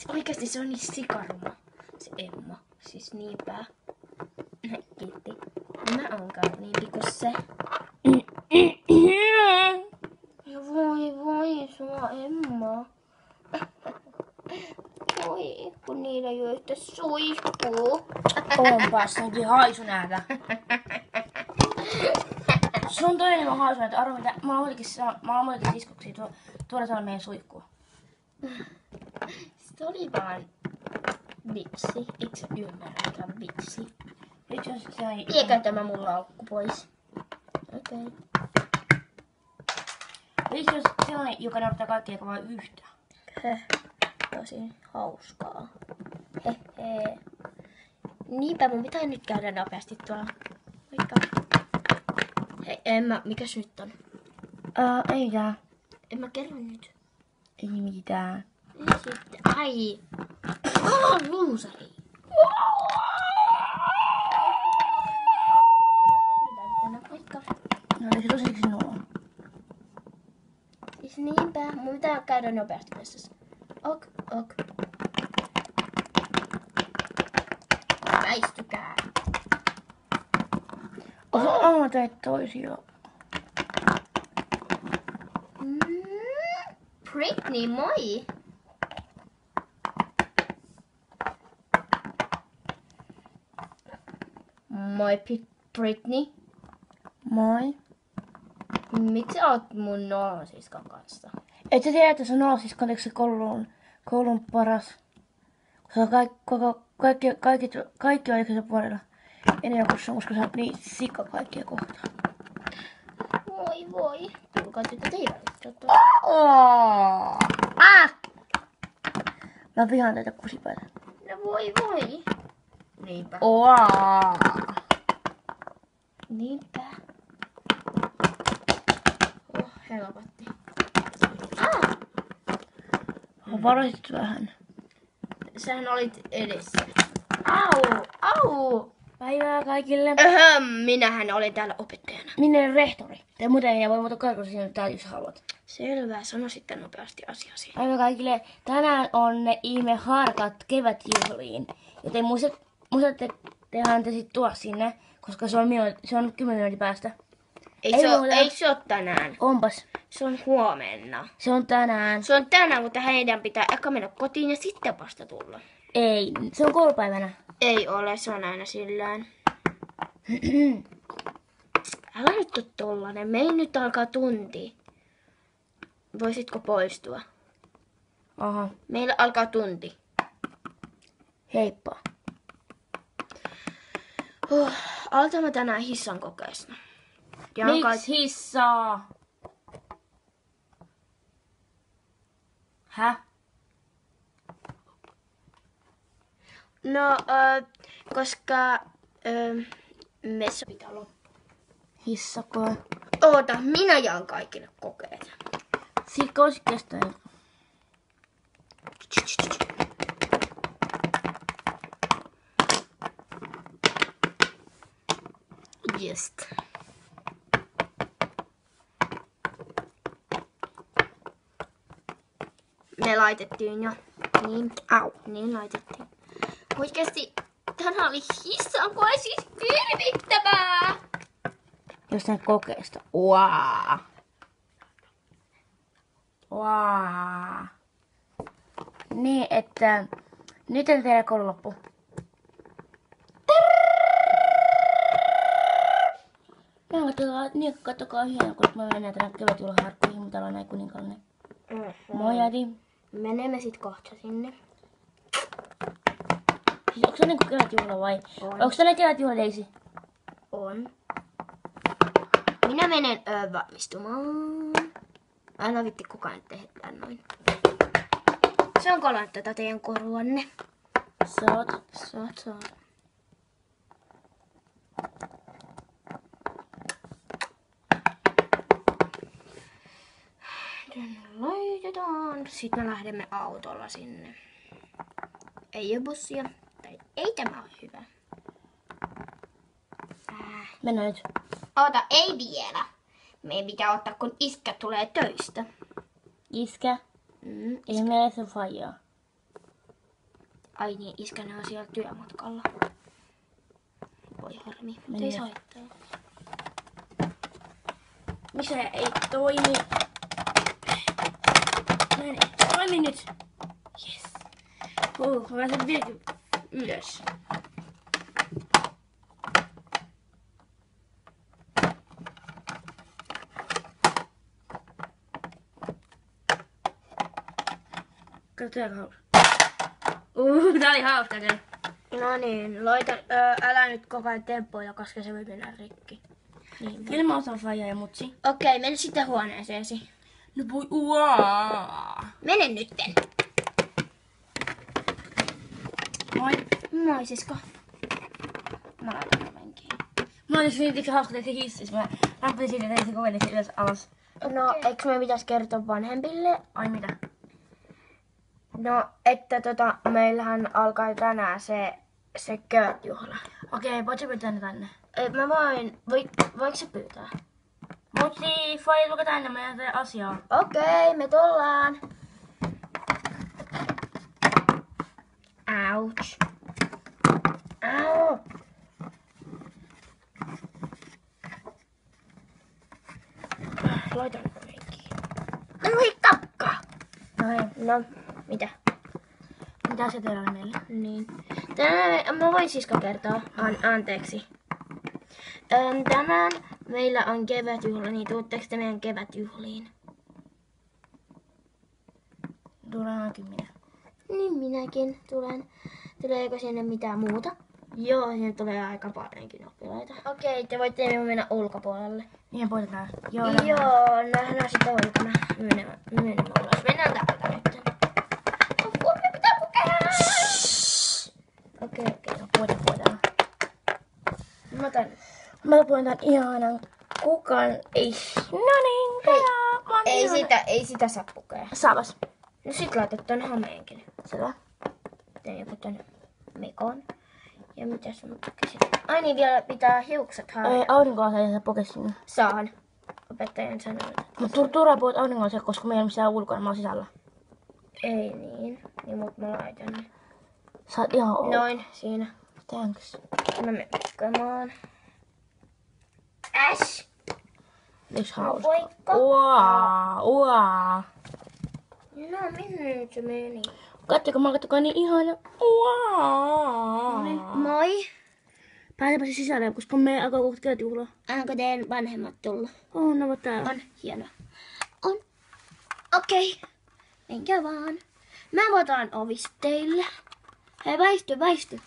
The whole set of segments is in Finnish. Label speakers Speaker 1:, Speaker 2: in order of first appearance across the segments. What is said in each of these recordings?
Speaker 1: Oikeasti se on niin sikaruma, se Emma. Siis niinpä. Kiitti. Mä oon kauniimpi kuin se. Ja voi, sua Emma. Voi, kun niillä ei ole yhtä suihkuu.
Speaker 2: Onpas, onkin haisu näitä. Se on toinen enemmän haisu näitä. Arvo mitä, mä oon muutenkin siskoksia tuoda sanoa meidän suihkuun.
Speaker 1: Se oli vaan vitsi. Eikö sä ymmärrä, mikä on vitsi?
Speaker 2: Nyt jos se ei...
Speaker 1: Viekää tämä mun laukku pois. Okei.
Speaker 2: Nyt jos sellainen, joka näyttää kaikkia eikä vain yhtä.
Speaker 1: Tosi hauskaa. Hehe. Niinpä mun pitää nyt käydä nopeasti tuolla. Moikka. Hei Emma, mikäs nyt on?
Speaker 2: Ei mitään.
Speaker 1: Emma, kerro nyt.
Speaker 2: Ei mitään.
Speaker 1: Ei sitten. Ai. Luusari. Mitä nyt tänne? Moikka.
Speaker 2: No ei se tosiksi sinua.
Speaker 1: Siis niinpä. Mun pitää käydä nopeasti vessassa. Ok. Väistykää.
Speaker 2: Osa teet toisia.
Speaker 1: Britney, moi! Moi Britney.
Speaker 2: Moi.
Speaker 1: Miksi sä oot mun nolosiskan kanssa?
Speaker 2: Et sä tiedä, että se on nolosiskan, eikö se koulun paras? Se on kaikki on oikeassa puolella. Enää koska sä oot niin sikka kaikkia kohtaan.
Speaker 1: Voi. Tulkaa tytöt teidän.
Speaker 2: Mä vihaan tätä kusipäitä.
Speaker 1: No voi. Niinpä. Niinpä. Helpotti.
Speaker 2: Varoitit vähän.
Speaker 1: Sähän olit edessä. Au!
Speaker 2: Päivää kaikille.
Speaker 1: Minähän olen täällä opettajana.
Speaker 2: Minä olen rehtori. Te muuten ei voi muuta kaikilla sinne täällä, jos haluat.
Speaker 1: Selvä, sano sitten nopeasti asiasi.
Speaker 2: Päivää kaikille. Tänään on ne ihme harkat kevätjuhliin. Joten muistatte tehdään te sit tuoda sinne, koska se on 10 minuutin päästä.
Speaker 1: Ei se ole tänään.
Speaker 2: Onpas.
Speaker 1: Se on huomenna.
Speaker 2: Se on tänään.
Speaker 1: Se on tänään, mutta heidän pitää eka mennä kotiin ja sitten vasta tulla.
Speaker 2: Ei, se on koulupäivänä.
Speaker 1: Ei ole, se on aina sillään. Älä nyt ole tollanen. Meidän nyt alkaa tunti. Voisitko poistua?
Speaker 2: Aha.
Speaker 1: Meillä alkaa tunti.
Speaker 2: Heippa.
Speaker 1: Aloitamme tänään hissan kokeesta.
Speaker 2: Miksi hissaa? Häh?
Speaker 1: No, koska messa pitää loppua.
Speaker 2: Hissakoe.
Speaker 1: Oota, minä jaan kaikille kokeet.
Speaker 2: Siitä olisi kestänyt.
Speaker 1: Just. Me laitettiin jo. Niin laitettiin. Oikeesti, tänään oli hissan koe, siis hirvittävää!
Speaker 2: Jostain kokeesta. Niin, että nyt on teidän koulu loppu. Katsokaa hienoa, kun mä menen tänne kevätjuhlaharkkuihin, mutta ollaan näin kuninkallinen. Moi äiti.
Speaker 1: Menemme sit kohta sinne.
Speaker 2: Siis onko se niinku kevätjuhla vai? Onko se kevätjuhla Daisy?
Speaker 1: On. Minä menen valmistumaan. Älä vitti kukaan tehdä noin. Saanko olla tätä teidän koruanne? Saat. Laitetaan. Sitten me lähdemme autolla sinne. Ei ole bussia. Tai ei tämä ole hyvä.
Speaker 2: Mennään nyt.
Speaker 1: Oota, ei vielä. Meidän pitää ottaa, kun iskä tulee töistä.
Speaker 2: Iskä? Ei meillä se faijaa.
Speaker 1: Ai niin, iskäni on siellä työmatkalla. Voi harmi, mutta
Speaker 2: Meni.
Speaker 1: ei saa haittaa.
Speaker 2: Missä ei toimi? Näin ei toimi nyt. Yes. Mä pääsen vieläkin ylös. Katsotaan hauska. Tää oli hauska kyllä.
Speaker 1: No niin, älä nyt koko ajan temppoilla, koska se voi mennä rikki. Niin.
Speaker 2: Kyllä mä osaan faijaa ja mutsi.
Speaker 1: Okei, mene sitten huoneeseesi.
Speaker 2: No voi uaa.
Speaker 1: Mene nytten.
Speaker 2: Moi.
Speaker 1: Moi sisko. Mä laitan oven kiinni.
Speaker 2: Mä olin niin hauska tässä hississä. Mä lämpäsin siitä, että se kovelisi ylös alas.
Speaker 1: No, eikö me pitäisi kertoa vanhemmille?
Speaker 2: Ai mitä?
Speaker 1: No, että meillähän alkaa tänään se kevätjuhla.
Speaker 2: Okei, voit sä pyytää ne tänne?
Speaker 1: Mä voin, voinko sä pyytää?
Speaker 2: Mutsi, faija, tulkaa tänne, meidän tee asiaa.
Speaker 1: Okei, me tullaan. Ouch. Au. Laitan oven kiinni. Ui, kakka! No, mitä?
Speaker 2: Mitä se teillä on meille?
Speaker 1: Niin. Tänään, mä voin sisko kertoa. Anteeksi. Tänään meillä on kevätjuhla, niin tuutteko te meidän kevätjuhliin?
Speaker 2: Tullaankin minä.
Speaker 1: Niin minäkin tulen. Tuleeko sinne mitään muuta? Joo, sinne tulee aika paljonkin oppilaita. Okei, te voitte mennä ulkopuolelle.
Speaker 2: Niin poitetaan.
Speaker 1: Joo, nähdään sitten ulkona. Mennään ulos. Mennään täältä nyt. Apua, me pitää pukea! Okei.
Speaker 2: No poitetaan.
Speaker 1: Mä otan.
Speaker 2: Mä poitan ihanan kukan. Ei. No niin, kaja.
Speaker 1: Ei sitä saa pukea.
Speaker 2: Saavas.
Speaker 1: No sit laitat ton hameenkin.
Speaker 2: Selvä.
Speaker 1: Teen joku ton mekon. Ja mitäs mä pukesin? Ai niin, vielä pitää hiukset haarata.
Speaker 2: Aurinkoasia sä pokesin.
Speaker 1: Saan. Opettajan sanoi.
Speaker 2: Mutta turhaa puhut aurinkoasia, koska meillä ei ole missään ulkona, mä oon sisällä.
Speaker 1: Ei niin. Niin mut mä laitan ne.
Speaker 2: Sä oot ihan ollut.
Speaker 1: Noin, siinä.
Speaker 2: Thanks.
Speaker 1: Mä menen pukemaan. Äs!
Speaker 2: Yks hauska.
Speaker 1: Moikka!
Speaker 2: Uaa.
Speaker 1: No, minne nyt se meni?
Speaker 2: Katsokaa niin ihana. Uaa.
Speaker 1: Moi!
Speaker 2: Päätäpä se sisälle, koska me alkaa kohta kevätjuhla.
Speaker 1: Onko teidän vanhemmat tullut?
Speaker 2: On, ne ovat täällä.
Speaker 1: On, hienoa. On. Okei. Menkää vaan. Mä otan ovista teille. Hei, väisty.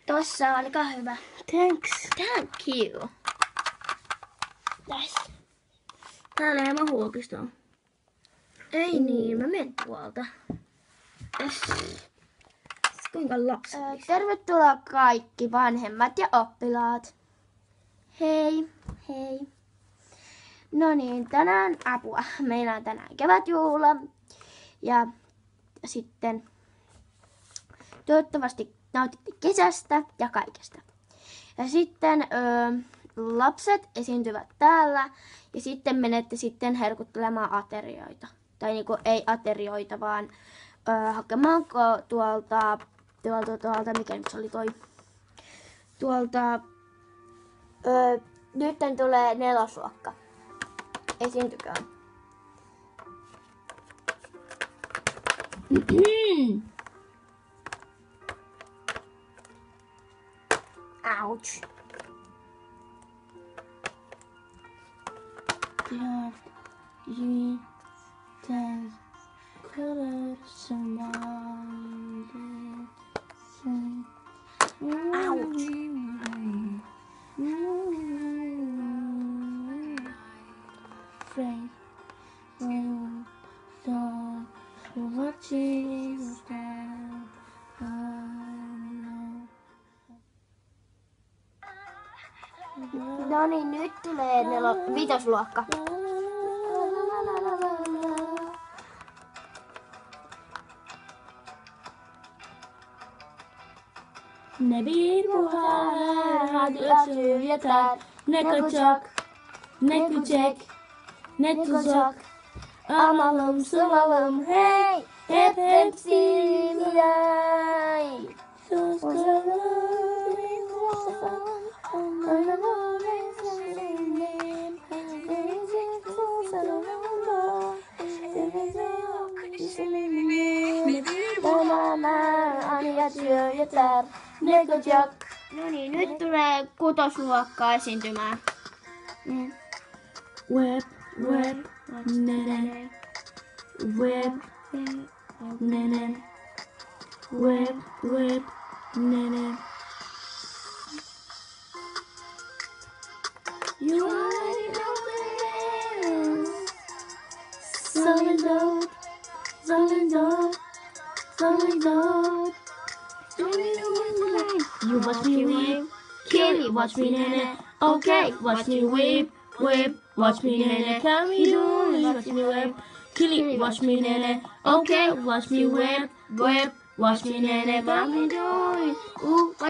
Speaker 1: Tossa, olkaa hyvä.
Speaker 2: Thanks.
Speaker 1: Thank you. Tässä.
Speaker 2: Täällä ei mahu oikeastaan.
Speaker 1: Ei niin, mä menen tuolta. Kuinka lapsellista. Tervetuloa kaikki vanhemmat ja oppilaat. Hei. No niin, tänään apua. Meillä on tänään kevätjuhla. Ja sitten toivottavasti nautitte kesästä ja kaikesta. Ja sitten lapset esiintyvät täällä. Ja sitten menette sitten herkuttelemaan aterioita. Tai niinku ei aterioita, vaan hakemaan tuolta, mikä nyt se oli toi, tuolta, nyt tulee 4. luokka. Esiintykää. Ouch. No niin, nyt tulee 5. luokka.
Speaker 2: Ne virpuhaar, hadiat syrjätään, nekojak, nekujek, amalum sulalum, hei, hep hepsi.
Speaker 1: Ani ja työ ja tär. Nekot ja... No niin, nyt tulee kutosluokka esiintymään.
Speaker 2: Web, web, nene. Web, nene. Web, web, nene. You already know the Solid, solid, solid. You watch me whip, Kelly, watch me nene. Okay, watch me whip, whip, watch me nene. Can we do it? Watch me whip, Kelly, watch me nene. Okay, watch me whip, whip, watch me nene. Can we do it?